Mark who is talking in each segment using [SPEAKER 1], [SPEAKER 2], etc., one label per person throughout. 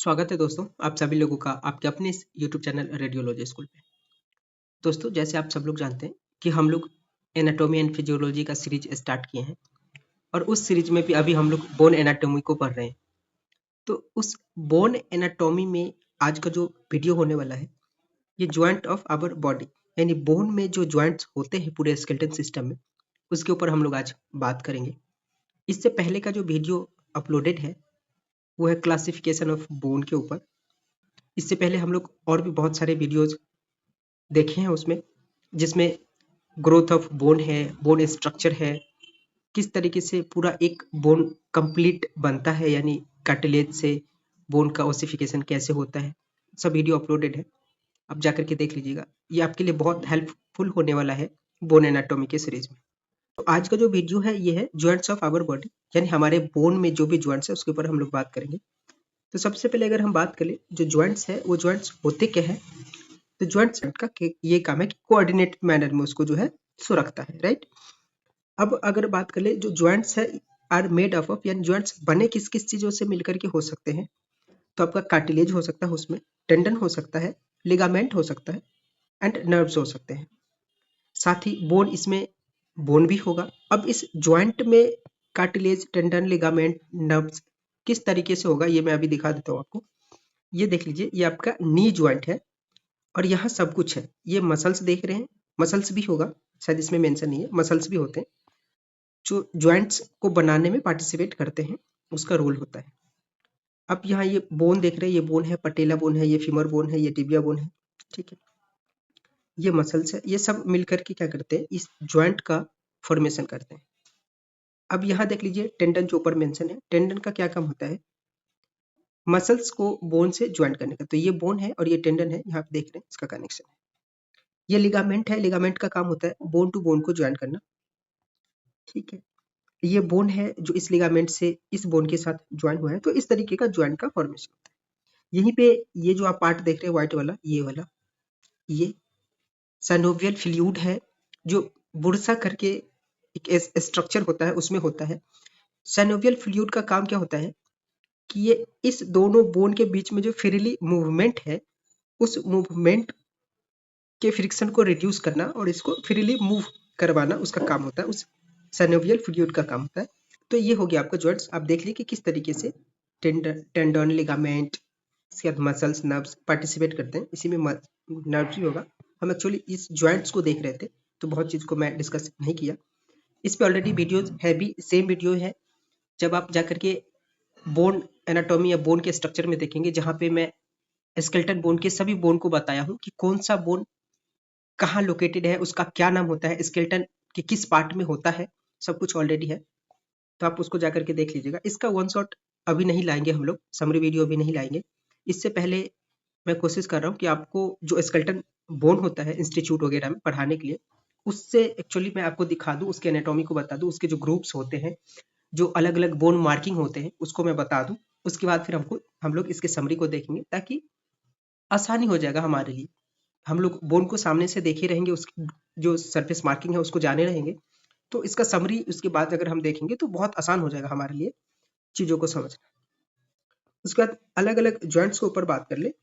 [SPEAKER 1] स्वागत है दोस्तों आप सभी लोगों का आपके अपने इस यूट्यूब चैनल रेडियोलॉजी स्कूल पे। दोस्तों जैसे आप सब लोग जानते हैं कि हम लोग एनाटॉमी एंड फिजियोलॉजी का सीरीज स्टार्ट किए हैं और उस सीरीज में भी अभी हम लोग बोन एनाटॉमी को पढ़ रहे हैं। तो उस बोन एनाटॉमी में आज का जो वीडियो होने वाला है ये ज्वाइंट ऑफ आवर बॉडी, यानी बोन में जो ज्वाइंट्स होते हैं पूरे स्केलेटन सिस्टम में, उसके ऊपर हम लोग आज बात करेंगे। इससे पहले का जो वीडियो अपलोडेड है वो है क्लासिफिकेशन ऑफ बोन के ऊपर। इससे पहले हम लोग और भी बहुत सारे वीडियोज देखे हैं उसमें, जिसमें ग्रोथ ऑफ बोन है, बोन स्ट्रक्चर है, किस तरीके से पूरा एक बोन कंप्लीट बनता है, यानी कार्टिलेज से बोन का ओसिफिकेशन कैसे होता है। सब वीडियो अपलोडेड है, आप जाकर के देख लीजिएगा। ये आपके लिए बहुत हेल्पफुल होने वाला है बोन एनाटॉमी के सीरीज में। तो आज का जो वीडियो है ये है जॉइंट्स ऑफ आवर बॉडी, यानी हमारे बोन में जो भी जॉइंट्स है उसके ऊपर हम लोग बात करेंगे। तो सबसे पहले अगर हम बात करें जो जॉइंट्स है वो जॉइंट्स होते क्या है, तो जॉइंट्स का ये काम है कि कोऑर्डिनेट मैनर में उसको जो है सो रखता है, राइट। अब अगर बात कर ले जो जॉइंट्स है आर मेड ऑफ यानी जॉइंट्स बने किस किस चीजों से मिलकर के हो सकते हैं, तो आपका कार्टिलेज हो सकता है, उसमें टेंडन हो सकता है, लिगामेंट हो सकता है एंड नर्व्स हो सकते हैं। साथ ही बोन, इसमें बोन भी होगा। अब इस जॉइंट में कार्टिलेज, टेंडन, लिगामेंट, नर्व्स किस तरीके से होगा ये मैं अभी दिखा देता हूँ आपको। ये देख लीजिए, ये आपका नी जॉइंट है और यहाँ सब कुछ है। ये मसल्स देख रहे हैं, मसल्स भी होगा, शायद इसमें मेंशन नहीं है, मसल्स भी होते हैं जो जॉइंट्स को बनाने में पार्टिसिपेट करते हैं, उसका रोल होता है। अब यहाँ ये बोन देख रहे हैं, ये बोन है, पटेला बोन है, ये फीमर बोन है, ये टिबिया बोन है, ठीक है। ये मसल्स है, ये सब मिलकर के क्या करते हैं, इस जॉइंट का फॉर्मेशन करते हैं। अब यहाँ देख लीजिए टेंडन जो ऊपर मेंशन है, टेंडन का क्या काम होता है, मसल्स को बोन से ज्वाइंट करने का। तो ये बोन है और ये टेंडन है, यहाँ पे देख रहे हैं इसका कनेक्शन है। ये लिगामेंट है, लिगामेंट का काम होता है बोन टू बोन को ज्वाइन करना, ठीक है। ये बोन है जो इस लिगामेंट से इस बोन के साथ ज्वाइन हुआ है, तो इस तरीके का ज्वाइंट का फॉर्मेशन होता है। यहीं पे ये जो आप पार्ट देख रहे हैं व्हाइट वाला, ये वाला, ये सैनोवियल फ्लूइड है, जो बुरसा करके एक स्ट्रक्चर होता है उसमें होता है। सैनोवियल फ्लूइड का काम क्या होता है कि ये इस दोनों बोन के बीच में जो फ्रीली मूवमेंट है, उस मूवमेंट के फ्रिक्शन को रिड्यूस करना और इसको फ्रीली मूव करवाना उसका काम होता है, उस सैनोवियल फ्लूइड का काम होता है। तो ये हो गया आपका जॉइंट्स। आप देख लीजिए कि किस तरीके से टेंडन, लिगामेंट, इसके बाद मसल्स, नर्व्स पार्टिसिपेट करते हैं, इसी में नर्व्स भी होगा। हम एक्चुअली इस जॉइंट्स को देख रहे थे, तो बहुत चीज को मैं डिस्कस नहीं किया। इस पे ऑलरेडी वीडियोज है, भी सेम वीडियो है। जब आप जाकर के बोन एनाटॉमी या बोन के स्ट्रक्चर में देखेंगे, जहां पे मैं स्केलेटन बोन के सभी बोन को बताया हूँ कि कौन सा बोन कहाँ लोकेटेड है, उसका क्या नाम होता है, स्केलेटन के किस पार्ट में होता है, सब कुछ ऑलरेडी है। तो आप उसको जाकर के देख लीजिएगा। इसका वन शॉट अभी नहीं लाएंगे हम लोग, समरी वीडियो अभी नहीं लाएंगे। इससे पहले मैं कोशिश कर रहा हूँ कि आपको जो स्केलेटन बोन होता है इंस्टीट्यूट वगैरह में पढ़ाने के लिए, उससे एक्चुअली मैं आपको दिखा दूं, उसके एनाटॉमी को बता दूं, उसके जो ग्रुप्स होते हैं, जो अलग अलग बोन मार्किंग होते हैं, उसको मैं बता दूं। उसके बाद फिर हम लोग इसके समरी को देखेंगे, ताकि आसानी हो जाएगा हमारे लिए। हम लोग बोन को सामने से देखे रहेंगे, उसकी जो सरफेस मार्किंग है उसको जाने रहेंगे, तो इसका समरी उसके बाद अगर हम देखेंगे तो बहुत आसान हो जाएगा हमारे लिए चीजों को समझना। उसके बाद अलग अलग ज्वाइंट्स के ऊपर बात कर ले,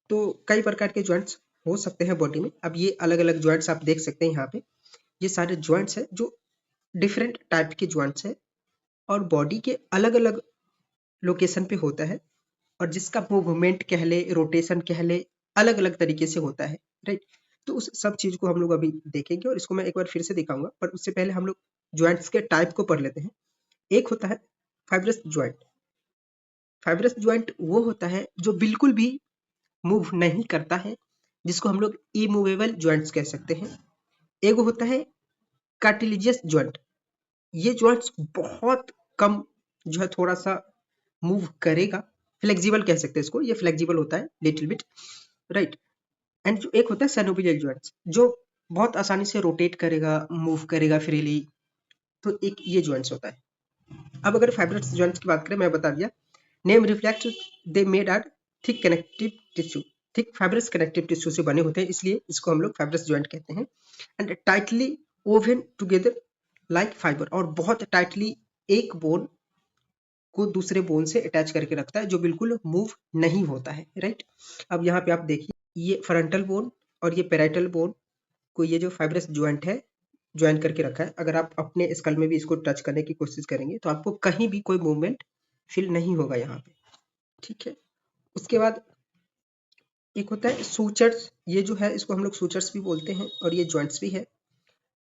[SPEAKER 1] तो कई प्रकार के ज्वाइंट्स हो सकते हैं बॉडी में। अब ये अलग अलग ज्वाइंट्स आप देख सकते हैं यहाँ पे, ये सारे ज्वाइंट्स है जो डिफरेंट टाइप के ज्वाइंट्स है और बॉडी के अलग अलग लोकेशन पे होता है, और जिसका मूवमेंट कह ले, रोटेशन कह ले, अलग अलग तरीके से होता है, राइट। तो उस सब चीज को हम लोग अभी देखेंगे और इसको मैं एक बार फिर से दिखाऊंगा, पर उससे पहले हम लोग ज्वाइंट्स के टाइप को पढ़ लेते हैं। एक होता है फाइब्रस ज्वाइंट। फाइब्रस ज्वाइंट वो होता है जो बिल्कुल भी मूव नहीं करता है, जिसको हम लोग इमूवेबल ज्वाइंट्स कह सकते हैं। एक होता है कार्टिलेजियस ज्वाइंट। ये ज्वाइंट्स बहुत कम जो है थोड़ा सा मूव करेगा, फ्लेक्सिबल कह सकते हैं इसको, ये फ्लेक्सिबल होता है लिटिल बिट, राइट। एंड जो एक होता है सैनोवियल ज्वाइंट्स, जो बहुत आसानी से रोटेट करेगा, मूव करेगा फ्रीली, तो एक ये ज्वाइंट्स होता है। अब अगर फाइब्रस ज्वाइंट्स की बात करें, मैं बता दिया, name reflect they made are thick connective tissue. Thick fibrous connective tissue से बने होते हैं, इसलिए इसको हम लोग फाइब्रस ज्वाइंट कहते हैं। And tightly woven together like fibre, और बहुत टाइटली एक बोन को दूसरे बोन से अटैच करके रखता है, जो बिल्कुल मूव नहीं होता है, राइट। अब यहाँ पे आप देखिए ये फ्रंटल बोन और ये पैराइटल बोन को ये जो फाइब्रस ज्वाइंट है ज्वाइन करके रखा है। अगर आप अपने स्कल में भी इसको टच करने की कोशिश करेंगे तो आपको कहीं भी कोई मूवमेंट फील नहीं होगा यहाँ पे, ठीक है। उसके बाद एक होता है सूचर्स, ये जो है इसको हम लोग सूचर्स भी बोलते हैं, और ये जॉइंट्स भी है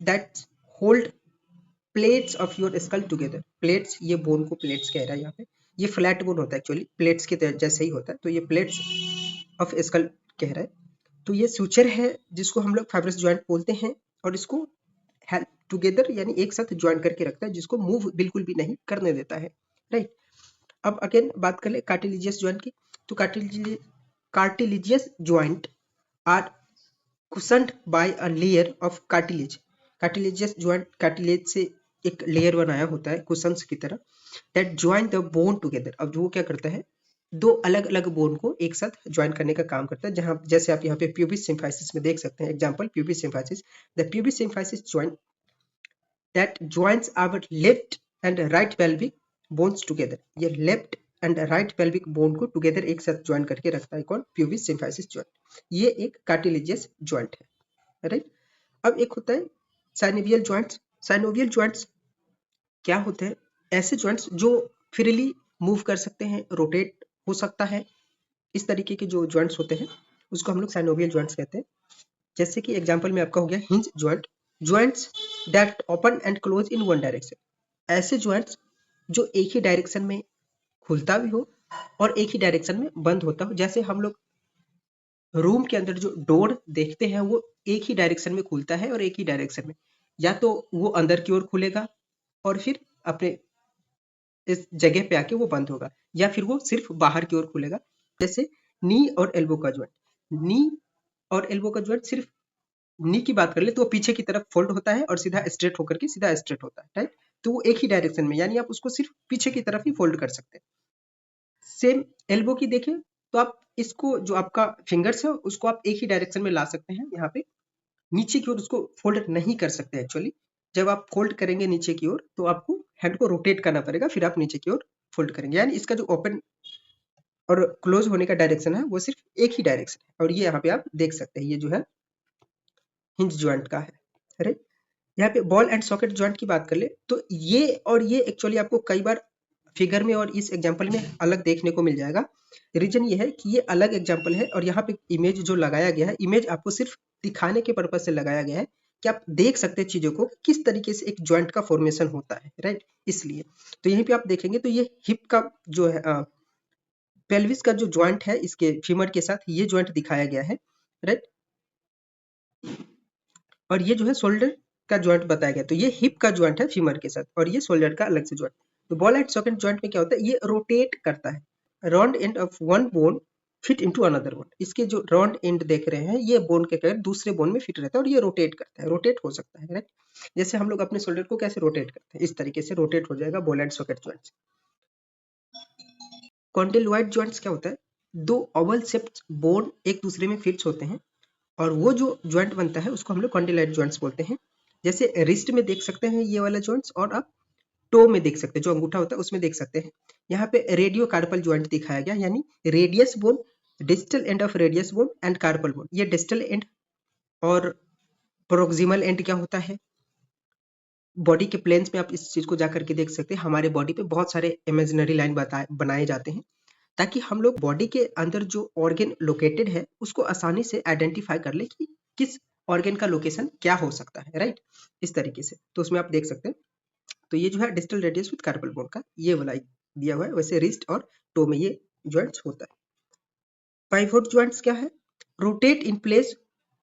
[SPEAKER 1] that hold plates of your skull together. Plates, ये बोन को प्लेट्स कह रहा है यहाँ पे, ये फ्लैट बोन होता है एक्चुअली, प्लेट्स के जैसे ही होता है, तो ये प्लेट्स ऑफ स्कल कह रहा है। तो ये सूचर है जिसको हम लोग फाइब्रस ज्वाइंट बोलते हैं, और इसको हेल्प टुगेदर यानी एक साथ ज्वाइन करके रखता है, जिसको मूव बिल्कुल भी नहीं करने देता है, राइट। अब अगेन बात कर ले कार्टिलिजियस ज्वाइंट की, तो cartilaginous joint are cushioned by a layer of cartilage। Cartilaginous joint cartilage से एक लेयर बनाया होता है कुशंस की तरह, that join the bone together। अब जो वो क्या करता है, दो अलग अलग बोन को एक साथ ज्वाइन करने का काम करता है, जहां जैसे आप यहाँ पे प्यूबिस सिम्फाइसिस में देख सकते हैं, example pubis symphysis, the pubis symphysis joint that joins our left and right pelvic bones together। ये left and right pelvic bone को टुगेदर एक साथ ज्वाइन करके रखता है कौन, प्यूबिस सिम्फाइसिस ज्वाइंट। ये एक कार्टिलेजियस ज्वाइंट है, राइट। अब एक होता है साइनोवियल ज्वाइंट्स। साइनोवियल ज्वाइंट्स क्या होते हैं, ऐसे ज्वाइंट्स जो फ्रीली मूव कर सकते हैं, रोटेट हो सकता है, इस तरीके के जो ज्वाइंट्स होते हैं उसको हम लोग साइनोवियल ज्वाइंट्स कहते हैं। जैसे कि एग्जांपल में आपका हो गया hinge joint, joints that open and close in one direction. ऐसे ज्वाइंट्स जो एक ही डायरेक्शन में खुलता भी हो और एक ही डायरेक्शन में बंद होता हो। जैसे हम लोग रूम के अंदर जो डोर देखते हैं वो एक ही डायरेक्शन में खुलता है और एक ही डायरेक्शन में, या तो वो अंदर की ओर खुलेगा और फिर अपने इस जगह पे आके वो बंद होगा, या फिर वो सिर्फ बाहर की ओर खुलेगा। जैसे नी और एल्बो का ज्वाइंट, नी और एल्बो का ज्वाइंट सिर्फ नी की बात कर ले तो वो पीछे की तरफ फोल्ड होता है और सीधा स्ट्रेट होकर के सीधा स्ट्रेट होता है, राइट। तो वो एक ही डायरेक्शन में, यानी आप उसको सिर्फ पीछे की तरफ ही फोल्ड कर सकते हैं। सेम एल्बो की देखें तो आप इसको जो आपका फिंगर्स है उसको आप एक ही डायरेक्शन में ला सकते हैं, यहाँ पे नीचे की ओर उसको फोल्ड नहीं कर सकते एक्चुअली। जब आप फोल्ड करेंगे नीचे की ओर तो आपको हैंड को रोटेट करना पड़ेगा, फिर आप नीचे की ओर फोल्ड करेंगे, यानी इसका जो ओपन और क्लोज होने का डायरेक्शन है वो सिर्फ एक ही डायरेक्शन है। और ये यहाँ पे आप देख सकते हैं, ये जो है हिंज ज्वाइंट का है, राइट। यहाँ पे बॉल एंड सॉकेट ज्वाइंट की बात कर ले तो ये और ये एक्चुअली आपको कई बार फिगर में और इस एग्जांपल में अलग देखने को मिल जाएगा। रीजन ये है कि ये अलग एग्जांपल है और यहाँ पे इमेज जो लगाया गया है, इमेज आपको सिर्फ दिखाने के पर्पज से लगाया गया है कि आप देख सकते हैं चीजों को किस तरीके से एक ज्वाइंट का फॉर्मेशन होता है, राइट। इसलिए तो यहीं पे आप देखेंगे तो ये हिप का जो है पेल्विस का जो ज्वाइंट है इसके फीमर के साथ ये ज्वाइंट दिखाया गया है, राइट। और ये जो है शोल्डर का ज्वाइंट बताया गया, तो ये हिप का ज्वाइंट है फीमर के साथ और ये शोल्डर का अलग से ज्वाइंट। तो बॉल एंड सॉकेट ज्वाइंट में क्या होता है, ये रोटेट करता है, round end of one bone fit into another bone. इसके जो राउंड एंड देख रहे हैं ये बोन के कारण दूसरे बोन में फिट रहता है और ये रोटेट करता है, रोटेट हो सकता है, राइट। जैसे हम लोग अपने शोल्डर को कैसे रोटेट करते हैं, इस तरीके से रोटेट हो जाएगा ball and socket joint. Condyloid joints क्या होता है, दो ओवल शेप्ड बोन एक दूसरे में फिक्स होते हैं और वो जो ज्वाइंट बनता है उसको हम लोग कॉन्डिलॉइड ज्वाइंट्स बोलते हैं। जैसे रिस्ट में देख सकते हैं ये वाला ज्वाइंट्स, और आप टो में देख सकते हैं, जो अंगूठा होता है उसमें देख सकते हैं। यहाँ पे रेडियो कार्पल ज्वाइंट दिखाया गया, यानी radius bone, distal end of radius bone and carpal bone. ये डिस्टल एंड और प्रोक्सिमल एंड क्या होता है, बॉडी के प्लेन्स में आप इस चीज को जाकर के देख सकते हैं। हमारे बॉडी पे बहुत सारे इमेजिनरी लाइन बनाए जाते हैं ताकि हम लोग बॉडी के अंदर जो ऑर्गन लोकेटेड है उसको आसानी से आइडेंटिफाई कर ले कि किस ऑर्गन का लोकेशन क्या हो सकता है, राइट। इस तरीके से तो उसमें आप देख सकते हैं। तो ये जो है distal radius with carpal bone का ये वाला दिया हुआ है। वैसे रिस्ट और टो में ये ज्वाइंट्स होता है। पाइवोट ज्वाइंट्स क्या है, rotate in place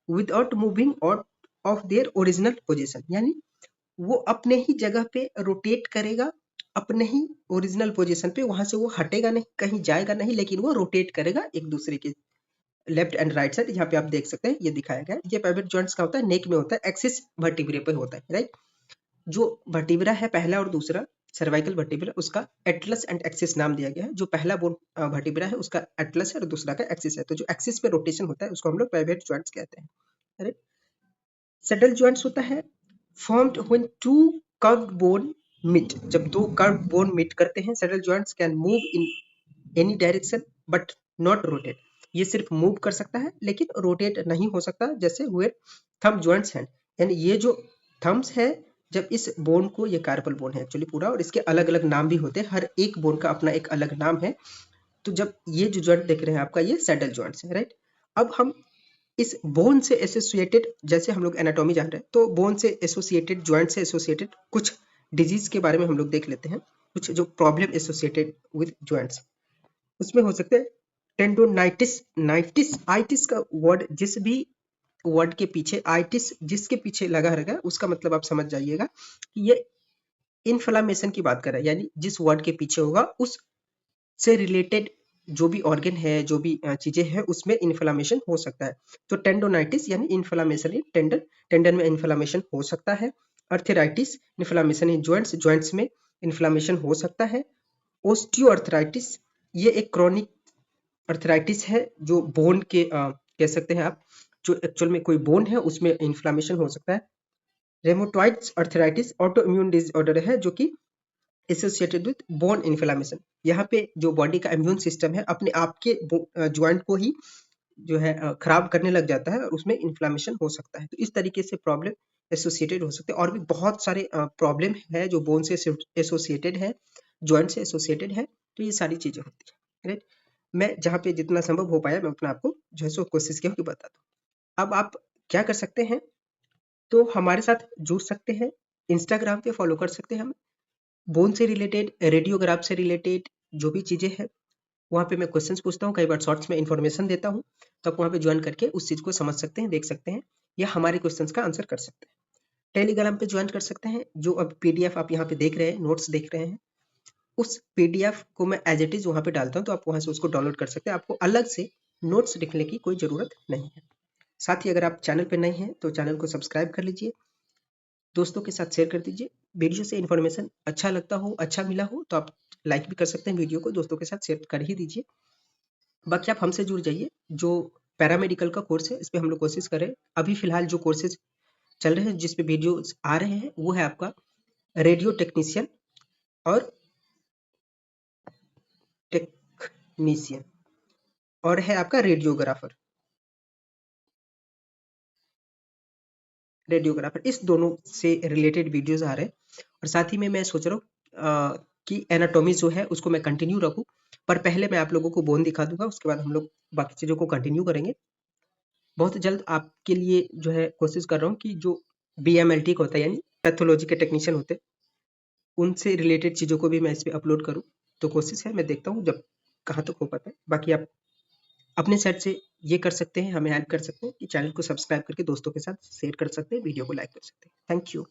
[SPEAKER 1] without moving out of their original position, यानी वो अपने ही जगह पे रोटेट करेगा, अपने ही ओरिजिनल पोजीशन पे, वहां से वो हटेगा नहीं, कहीं जाएगा नहीं, लेकिन वो रोटेट करेगा एक दूसरे के लेफ्ट एंड राइट साइड। यहाँ पे आप देख सकते हैं ये दिखाया गया है। ये पाइवट जॉइंट्स का होता है, नेक में होता है, एक्सिस वर्टिब्रे पे होता है, राइट। जो वर्टिब्रा है पहला और दूसरा सर्वाइकल वर्टिब्रा, उसका एटलस एंड एक्सिस नाम दिया गया है। जो पहला बोन वर्टिब्रा है उसका एटलस है और दूसरा का एक्सिस है। तो जो एक्सिस पे रोटेशन होता है उसको हम लोग पाइवट जॉइंट्स कहते हैं, राइट। सैडल जॉइंट्स होता है formed when two curved bone meet, जब दो कर्व बोन मीट करते हैं, saddle joints can move in any direction but not rotate. ये सिर्फ मूव कर सकता है लेकिन रोटेट नहीं हो सकता, जैसे हुए थंब जॉइंट्स हैं। यानी ये जो थम्स है, जब इस बोन को, ये कार्पल बोन है एक्चुअली पूरा, और इसके अलग अलग नाम भी होते हैं, हर एक बोन का अपना एक अलग नाम है। तो जब ये जो जॉइंट देख रहे हैं आपका, ये सैडल जॉइंट्स है, राइट। अब हम इस बोन से एसोसिएटेड, जैसे हम लोग एनाटॉमी जान रहे हैं, तो बोन से एसोसिएटेड, जॉइंट से एसोसिएटेड कुछ डिजीज के बारे में हम लोग देख लेते हैं, कुछ जो प्रॉब्लम एसोसिएटेड विद जॉइंट्स। उसमें हो सकते हैं टेंडोनाइटिस, नाइटिस, आइटिस का वर्ड, जिस भी वर्ड के पीछे आइटिस जिसके पीछे लगा रहेगा, उसका मतलब आप समझ जाइएगा कि ये इन्फ्लामेशन की बात कर रहा है। यानी जिस वर्ड के पीछे होगा उस से रिलेटेड जो भी ऑर्गन है, जो भी चीजें हैं, उसमें इन्फ्लामेशन हो सकता है। तो टेंडोनाइटिस यानी इन्फ्लामेशन इन टेंडन, टेंडन में इन्फ्लामेशन हो सकता है। अर्थराइटिस, इन्फ्लामेशन इन जॉइंट्स, जॉइंट्स में इन्फ्लामेशन हो सकता है। ओस्टियोआर्थराइटिस, ये एक क्रॉनिक अर्थराइटिस है, जो बोन के कह सकते हैं आप, जो एक्चुअल में कोई बोन है उसमें इन्फ्लामेशन हो सकता है। रेमोटॉइड्स अर्थराइटिस ऑटो इम्यून डिसऑर्डर है, जो कि एसोसिएटेड विद बोन इन्फ्लामेशन। यहाँ पे जो बॉडी का इम्यून सिस्टम है अपने आप के ज्वाइंट को ही जो है खराब करने लग जाता है, और उसमें इन्फ्लामेशन हो सकता है। तो इस तरीके से प्रॉब्लम एसोसिएटेड हो सकते हैं। और भी बहुत सारे प्रॉब्लम है जो बोन से एसोसिएटेड है, ज्वाइंट से एसोसिएटेड है। तो ये सारी चीजें होती है, राइट। मैं जहाँ पे जितना संभव हो पाया, मैं अपना आपको जो है सो कोशिश किया कि बता दूं। अब आप क्या कर सकते हैं, तो हमारे साथ जुड़ सकते हैं, इंस्टाग्राम पे फॉलो कर सकते हैं हमें। बोन से रिलेटेड, रेडियोग्राफ से रिलेटेड जो भी चीजें हैं, वहाँ पे मैं क्वेश्चंस पूछता हूँ, कई बार शॉर्ट्स में इन्फॉर्मेशन देता हूँ, तो आप वहाँ पे ज्वाइन करके उस चीज को समझ सकते हैं, देख सकते हैं, या हमारे क्वेश्चंस का आंसर कर सकते हैं। टेलीग्राम पे ज्वाइन कर सकते हैं, जो अब पीडीएफ आप यहाँ पे देख रहे हैं, नोट्स देख रहे हैं, उस पीडीएफ को मैं एज इट इज वहाँ पे डालता हूँ, तो आप वहाँ से उसको डाउनलोड कर सकते हैं। आपको अलग से नोट्स लिखने की कोई जरूरत नहीं है। साथ ही अगर आप चैनल पे नए हैं तो चैनल को सब्सक्राइब कर लीजिए, दोस्तों के साथ शेयर कर दीजिए। वीडियो से इन्फॉर्मेशन अच्छा लगता हो, अच्छा मिला हो, तो आप लाइक भी कर सकते हैं, वीडियो को दोस्तों के साथ शेयर कर ही दीजिए। बाकी आप हमसे जुड़ जाइए। जो पैरामेडिकल का कोर्स है, इस पे हम लोग कोशिश करें, अभी फिलहाल जो कोर्सेज चल रहे हैं, जिस पे वीडियो आ रहे हैं, वो है आपका रेडियो टेक्नीशियन और टेक्नीशियन, और है आपका रेडियोग्राफर। रेडियोग्राफर, इस दोनों से रिलेटेड वीडियोस आ रहे हैं। और साथ ही में मैं सोच रहा हूँ कि एनाटॉमी जो है उसको मैं कंटिन्यू रखूँ, पर पहले मैं आप लोगों को बोन दिखा दूंगा, उसके बाद हम लोग बाकी चीजों को कंटिन्यू करेंगे। बहुत जल्द आपके लिए जो है कोशिश कर रहा हूँ कि जो BMLT का होता है, यानी पैथोलॉजी के टेक्नीशियन होते हैं, उनसे रिलेटेड चीजों को भी मैं इस पे अपलोड करूँ। तो कोशिश है, मैं देखता हूँ जब कहाँ तक हो पाता है। बाकी आप अपने साइड से ये कर सकते हैं, हमें हेल्प कर सकते हैं कि चैनल को सब्सक्राइब करके दोस्तों के साथ शेयर कर सकते हैं, वीडियो को लाइक कर सकते हैं। Thank you.